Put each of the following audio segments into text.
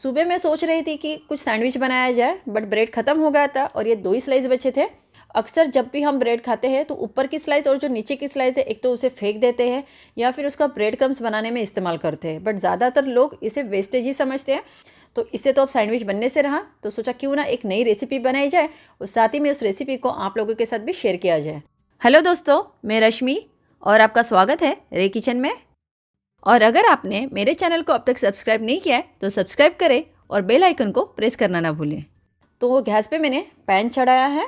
सुबह मैं सोच रही थी कि कुछ सैंडविच बनाया जाए, बट ब्रेड ख़त्म हो गया था और ये 2 ही स्लाइस बचे थे। अक्सर जब भी हम ब्रेड खाते हैं तो ऊपर की स्लाइस और जो नीचे की स्लाइस है, एक तो उसे फेंक देते हैं या फिर उसका ब्रेड क्रम्स बनाने में इस्तेमाल करते हैं, बट ज़्यादातर लोग इसे वेस्टेज ही समझते हैं। तो इससे तो अब सैंडविच बनने से रहा, तो सोचा क्यों ना एक नई रेसिपी बनाई जाए और साथ ही में उस रेसिपी को आप लोगों के साथ भी शेयर किया जाए। हेलो दोस्तों, मैं रश्मि और आपका स्वागत है रे किचन में। और अगर आपने मेरे चैनल को अब तक सब्सक्राइब नहीं किया है तो सब्सक्राइब करें और बेल आइकन को प्रेस करना ना भूलें। तो गैस पे मैंने पैन चढ़ाया है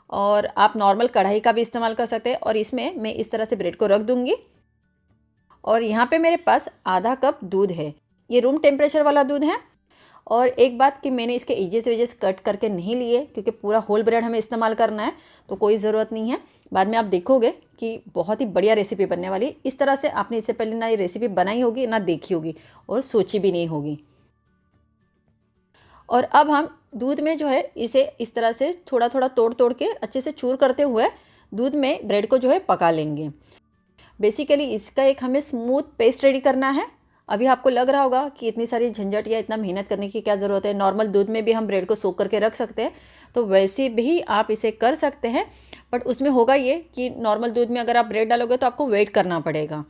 और आप नॉर्मल कढ़ाई का भी इस्तेमाल कर सकते हैं और इसमें मैं इस तरह से ब्रेड को रख दूंगी। और यहाँ पे मेरे पास आधा कप दूध है, ये रूम टेम्परेचर वाला दूध है। और एक बात कि मैंने इसके एजेस कट करके नहीं लिए क्योंकि पूरा होल ब्रेड हमें इस्तेमाल करना है, तो कोई ज़रूरत नहीं है। बाद में आप देखोगे कि बहुत ही बढ़िया रेसिपी बनने वाली। इस तरह से आपने इससे पहले ना ये रेसिपी बनाई होगी ना देखी होगी और सोची भी नहीं होगी। और अब हम दूध में जो है इसे इस तरह से थोड़ा थोड़ा तोड़ तोड़ के अच्छे से चूर करते हुए दूध में ब्रेड को जो है पका लेंगे। बेसिकली इसका एक हमें स्मूथ पेस्ट रेडी करना है। अभी आपको लग रहा होगा कि इतनी सारी झंझट या इतना मेहनत करने की क्या ज़रूरत है, नॉर्मल दूध में भी हम ब्रेड को सोख करके रख सकते हैं, तो वैसे भी आप इसे कर सकते हैं। बट उसमें होगा ये कि नॉर्मल दूध में अगर आप ब्रेड डालोगे तो आपको वेट करना पड़ेगा,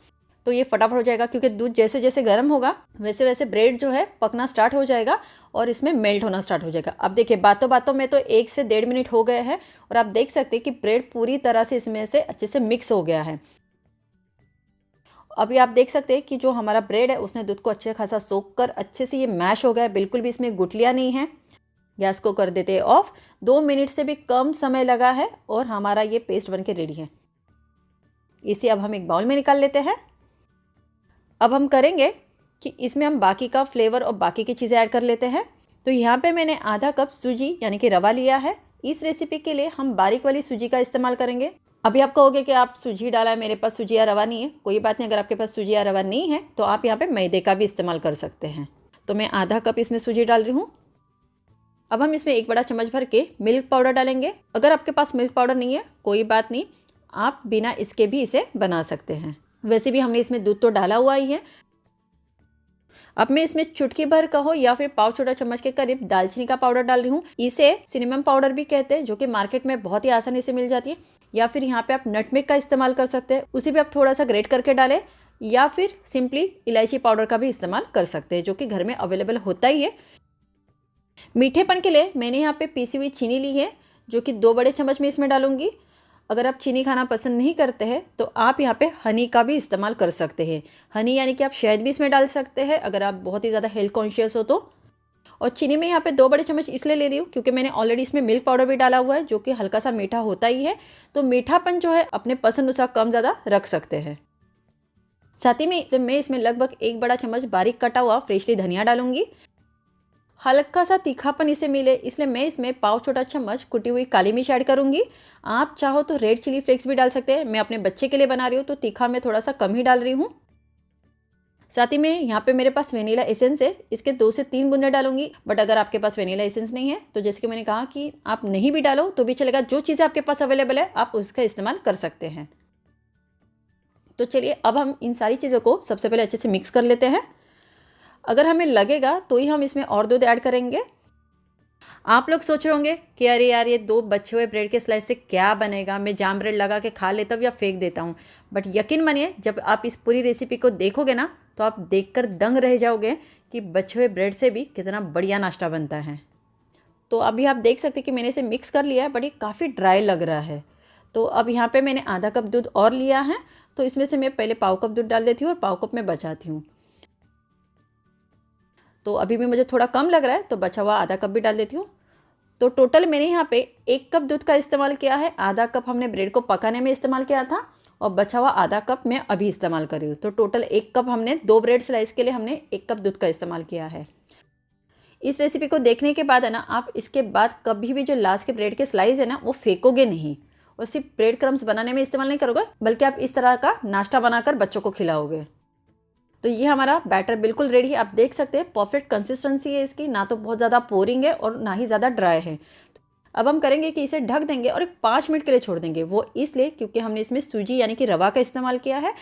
तो ये फटाफट हो जाएगा क्योंकि दूध जैसे जैसे गर्म होगा वैसे वैसे ब्रेड जो है पकना स्टार्ट हो जाएगा और इसमें मेल्ट होना स्टार्ट हो जाएगा। अब देखिए बातों बातों में तो 1 से 1.5 मिनट हो गए हैं और आप देख सकते हैं कि ब्रेड पूरी तरह से इसमें से अच्छे से मिक्स हो गया है। अभी आप देख सकते हैं कि जो हमारा ब्रेड है उसने दूध को अच्छे खासा सोख कर अच्छे से ये मैश हो गया है, बिल्कुल भी इसमें गुठलियाँ नहीं है। गैस को कर देते हैं ऑफ। 2 मिनट से भी कम समय लगा है और हमारा ये पेस्ट बनके रेडी है। इसे अब हम एक बाउल में निकाल लेते हैं। अब हम करेंगे कि इसमें हम बाकी का फ्लेवर और बाकी की चीज़ें ऐड कर लेते हैं। तो यहाँ पे मैंने आधा कप सूजी यानी कि रवा लिया है। इस रेसिपी के लिए हम बारीक वाली सूजी का इस्तेमाल करेंगे। अभी आप कहोगे कि आप सूजी डाला है, मेरे पास सूजी या रवा नहीं है। कोई बात नहीं, अगर आपके पास सूजी या रवा नहीं है तो आप यहाँ पे मैदे का भी इस्तेमाल कर सकते हैं। तो मैं आधा कप इसमें सूजी डाल रही हूँ। अब हम इसमें 1 बड़ा चम्मच भर के मिल्क पाउडर डालेंगे। अगर आपके पास मिल्क पाउडर नहीं है कोई बात नहीं, आप बिना इसके भी इसे बना सकते हैं। वैसे भी हमने इसमें दूध तो डाला हुआ ही है। अब मैं इसमें चुटकी भर कहो या फिर पाव छोटा चम्मच के करीब दालचीनी का पाउडर डाल रही हूँ। इसे सिनेमन पाउडर भी कहते हैं, जो कि मार्केट में बहुत ही आसानी से मिल जाती है। या फिर यहाँ पे आप नटमेग का इस्तेमाल कर सकते हैं, उसे भी आप थोड़ा सा ग्रेट करके डालें, या फिर सिंपली इलायची पाउडर का भी इस्तेमाल कर सकते हैं, जो कि घर में अवेलेबल होता ही है। मीठेपन के लिए मैंने यहाँ पे पीसी हुई चीनी ली है, जो कि 2 बड़े चम्मच में इसमें डालूंगी। अगर आप चीनी खाना पसंद नहीं करते हैं तो आप यहाँ पे हनी का भी इस्तेमाल कर सकते हैं। हनी यानी कि आप शहद भी इसमें डाल सकते हैं अगर आप बहुत ही ज़्यादा हेल्थ कॉन्शियस हो तो। और चीनी में यहाँ पे 2 बड़े चम्मच इसलिए ले रही हूँ क्योंकि मैंने ऑलरेडी इसमें मिल्क पाउडर भी डाला हुआ है, जो कि हल्का सा मीठा होता ही है। तो मीठापन जो है अपने पसंद अनुसार कम ज़्यादा रख सकते हैं। साथ ही में मैं इसमें लगभग 1 बड़ा चम्मच बारीक कटा हुआ फ्रेशली धनिया डालूंगी। हल्का सा तीखापन इसे मिले इसलिए मैं इसमें पाव छोटा चम्मच कुटी हुई काली मिर्च ऐड करूंगी। आप चाहो तो रेड चिली फ्लेक्स भी डाल सकते हैं। मैं अपने बच्चे के लिए बना रही हूँ तो तीखा मैं थोड़ा सा कम ही डाल रही हूँ। साथ ही में यहाँ पे मेरे पास वेनिला एसेंस है, इसके 2 से 3 बूंदे डालूंगी। बट अगर आपके पास वेनिला एसेंस नहीं है तो जैसे कि मैंने कहा कि आप नहीं भी डालो तो भी चलेगा, जो चीज़ें आपके पास अवेलेबल है आप उसका इस्तेमाल कर सकते हैं। तो चलिए अब हम इन सारी चीज़ों को सबसे पहले अच्छे से मिक्स कर लेते हैं। अगर हमें लगेगा तो ही हम इसमें और दूध ऐड करेंगे। आप लोग सोच रहे होंगे कि अरे यार ये 2 बचे हुए ब्रेड के स्लाइस से क्या बनेगा, मैं जाम ब्रेड लगा के खा लेता हूँ या फेंक देता हूँ। बट यकीन मानिए जब आप इस पूरी रेसिपी को देखोगे ना तो आप देखकर दंग रह जाओगे कि बचे हुए ब्रेड से भी कितना बढ़िया नाश्ता बनता है। तो अभी आप देख सकते हैं कि मैंने इसे मिक्स कर लिया है, बट ये काफ़ी ड्राई लग रहा है। तो अब यहाँ पे मैंने आधा कप दूध और लिया है, तो इसमें से मैं पहले पाव कप दूध डाल देती हूँ और पाव कप में बचाती हूँ। तो अभी भी मुझे थोड़ा कम लग रहा है तो बचा हुआ आधा कप भी डाल देती हूँ। तो टोटल मैंने यहाँ पे 1 कप दूध का इस्तेमाल किया है। आधा कप हमने ब्रेड को पकाने में इस्तेमाल किया था और बचा हुआ आधा कप मैं अभी इस्तेमाल कर रही हूँ। तो टोटल 1 कप हमने 2 ब्रेड स्लाइस के लिए हमने 1 कप दूध का इस्तेमाल किया है। इस रेसिपी को देखने के बाद है ना, आप इसके बाद कभी भी जो लास्ट के ब्रेड के स्लाइस है ना वो फेंकोगे नहीं और सिर्फ ब्रेड क्रम्स बनाने में इस्तेमाल नहीं करोगे, बल्कि आप इस तरह का नाश्ता बनाकर बच्चों को खिलाओगे। तो ये हमारा बैटर बिल्कुल रेडी है। आप देख सकते हैं परफेक्ट कंसिस्टेंसी है इसकी, ना तो बहुत ज़्यादा पोरिंग है और ना ही ज़्यादा ड्राई है। अब हम करेंगे कि इसे ढक देंगे और 5 मिनट के लिए छोड़ देंगे। वो इसलिए क्योंकि हमने इसमें सूजी यानी कि रवा का इस्तेमाल किया है,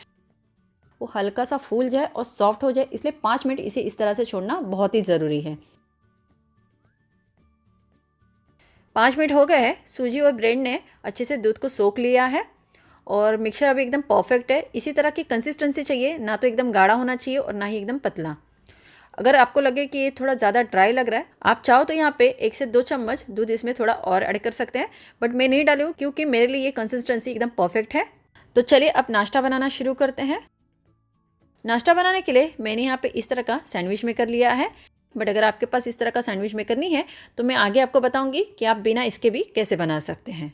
वो हल्का सा फूल जाए और सॉफ्ट हो जाए, इसलिए 5 मिनट इसे इस तरह से छोड़ना बहुत ही ज़रूरी है। 5 मिनट हो गए हैं। सूजी और ब्रेड ने अच्छे से दूध को सोख लिया है और मिक्सचर अभी एकदम परफेक्ट है। इसी तरह की कंसिस्टेंसी चाहिए, ना तो एकदम गाढ़ा होना चाहिए और ना ही एकदम पतला। अगर आपको लगे कि ये थोड़ा ज़्यादा ड्राई लग रहा है, आप चाहो तो यहाँ पे 1 से 2 चम्मच दूध इसमें थोड़ा और ऐड कर सकते हैं, बट मैं नहीं डाली हूँ क्योंकि मेरे लिए ये कंसिस्टेंसी एकदम परफेक्ट है। तो चलिए अब नाश्ता बनाना शुरू करते हैं। नाश्ता बनाने के लिए मैंने यहाँ पे इस तरह का सैंडविच मेकर लिया है, बट अगर आपके पास इस तरह का सैंडविच मेकर नहीं है तो मैं आगे आपको बताऊँगी कि आप बिना इसके भी कैसे बना सकते हैं।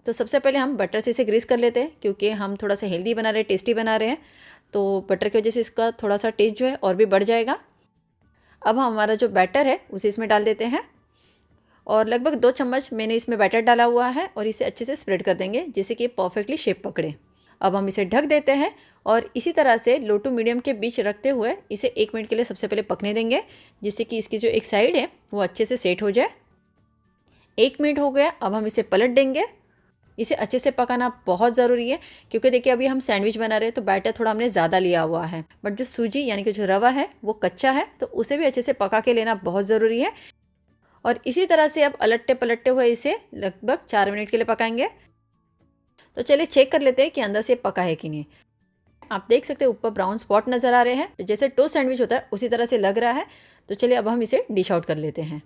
तो सबसे पहले हम बटर से इसे ग्रीस कर लेते हैं क्योंकि हम थोड़ा सा हेल्दी बना रहे हैं, टेस्टी बना रहे हैं, तो बटर की वजह से इसका थोड़ा सा टेस्ट जो है और भी बढ़ जाएगा। अब हमारा जो बैटर है उसे इसमें डाल देते हैं और लगभग 2 चम्मच मैंने इसमें बैटर डाला हुआ है और इसे अच्छे से स्प्रेड कर देंगे जिससे कि ये परफेक्टली शेप पकड़े। अब हम इसे ढक देते हैं और इसी तरह से लो टू मीडियम के बीच रखते हुए इसे 1 मिनट के लिए सबसे पहले पकने देंगे, जिससे कि इसकी जो एक साइड है वो अच्छे से सेट हो जाए। 1 मिनट हो गया, अब हम इसे पलट देंगे। इसे अच्छे से पकाना बहुत ज़रूरी है क्योंकि देखिए अभी हम सैंडविच बना रहे हैं तो बैटर थोड़ा हमने ज़्यादा लिया हुआ है, बट जो सूजी यानी कि जो रवा है वो कच्चा है, तो उसे भी अच्छे से पका के लेना बहुत ज़रूरी है। और इसी तरह से अब अलट्टे पलटते हुए इसे लगभग 4 मिनट के लिए पकाएंगे। तो चलिए चेक कर लेते हैं कि अंदर से पका है कि नहीं। आप देख सकते हैं ऊपर ब्राउन स्पॉट नज़र आ रहे हैं, जैसे टोस्ट सैंडविच होता है उसी तरह से लग रहा है। तो चलिए अब हम इसे डिश आउट कर लेते हैं।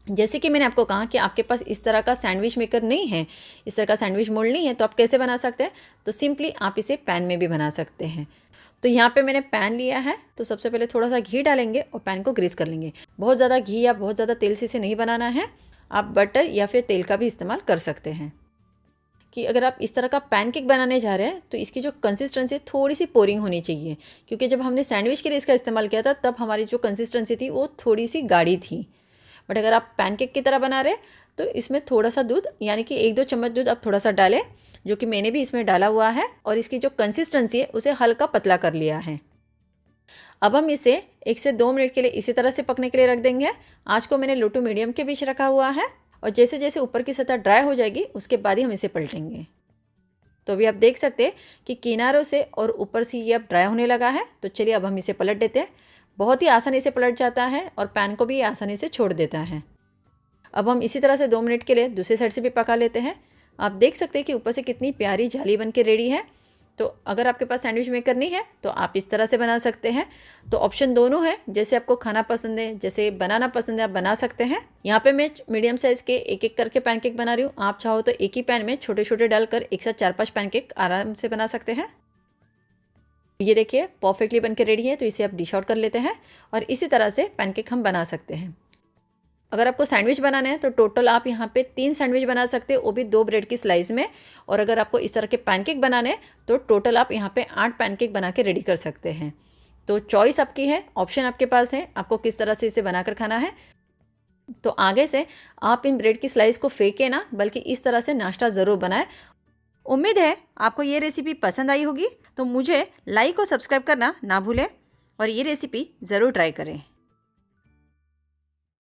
जैसे कि मैंने आपको कहा कि आपके पास इस तरह का सैंडविच मेकर नहीं है, इस तरह का सैंडविच मोल्ड नहीं है, तो आप कैसे बना सकते हैं? तो सिंपली आप इसे पैन में भी बना सकते हैं। तो यहाँ पे मैंने पैन लिया है, तो सबसे पहले थोड़ा सा घी डालेंगे और पैन को ग्रीस कर लेंगे। बहुत ज़्यादा घी या बहुत ज़्यादा तेल से इसे नहीं बनाना है, आप बटर या फिर तेल का भी इस्तेमाल कर सकते हैं। कि अगर आप इस तरह का पैनकेक बनाने जा रहे हैं तो इसकी जो कंसिस्टेंसी थोड़ी सी पोरिंग होनी चाहिए, क्योंकि जब हमने सैंडविच के लिए इसका इस्तेमाल किया था तब हमारी जो कंसिस्टेंसी थी वो थोड़ी सी गाढ़ी थी। बट अगर आप पैनकेक की तरह बना रहे हैं तो इसमें थोड़ा सा दूध यानी कि 1-2 चम्मच दूध आप थोड़ा सा डालें, जो कि मैंने भी इसमें डाला हुआ है, और इसकी जो कंसिस्टेंसी है उसे हल्का पतला कर लिया है। अब हम इसे 1 से 2 मिनट के लिए इसी तरह से पकने के लिए रख देंगे। आँच को मैंने लो टू मीडियम के बीच रखा हुआ है और जैसे जैसे ऊपर की सतह ड्राई हो जाएगी उसके बाद ही हम इसे पलटेंगे। तो अभी आप देख सकते हैं कि किनारों से और ऊपर से ये अब ड्राई होने लगा है। तो चलिए अब हम इसे पलट देते हैं। बहुत ही आसानी से पलट जाता है और पैन को भी आसानी से छोड़ देता है। अब हम इसी तरह से 2 मिनट के लिए दूसरी साइड से भी पका लेते हैं। आप देख सकते हैं कि ऊपर से कितनी प्यारी जाली बन के रेडी है। तो अगर आपके पास सैंडविच मेकर नहीं है तो आप इस तरह से बना सकते हैं। तो ऑप्शन दोनों है, जैसे आपको खाना पसंद है, जैसे बनाना पसंद है, आप बना सकते हैं। यहाँ पे मैं मीडियम साइज़ के एक एक करके पैनकेक बना रही हूँ। आप चाहो तो एक ही पैन में छोटे छोटे डालकर एक साथ 4-5 पैनकेक आराम से बना सकते हैं। ये देखिए परफेक्टली बन के रेडी है, तो इसे आप डिश आउट कर लेते हैं और इसी तरह से पैनकेक हम बना सकते हैं। अगर आपको सैंडविच बनाना है तो टोटल आप यहाँ पे 3 सैंडविच बना सकते हैं, वो भी 2 ब्रेड की स्लाइस में। और अगर आपको इस तरह के पैनकेक बनाने हैं तो टोटल आप यहाँ पे 8 पैनकेक बना के रेडी कर सकते हैं। तो चॉइस आपकी है, ऑप्शन आपके पास है, आपको किस तरह से इसे बनाकर खाना है। तो आगे से आप इन ब्रेड की स्लाइस को फेंके ना, बल्कि इस तरह से नाश्ता ज़रूर बनाएं। उम्मीद है आपको ये रेसिपी पसंद आई होगी, तो मुझे लाइक और सब्सक्राइब करना ना भूलें और ये रेसिपी ज़रूर ट्राई करें।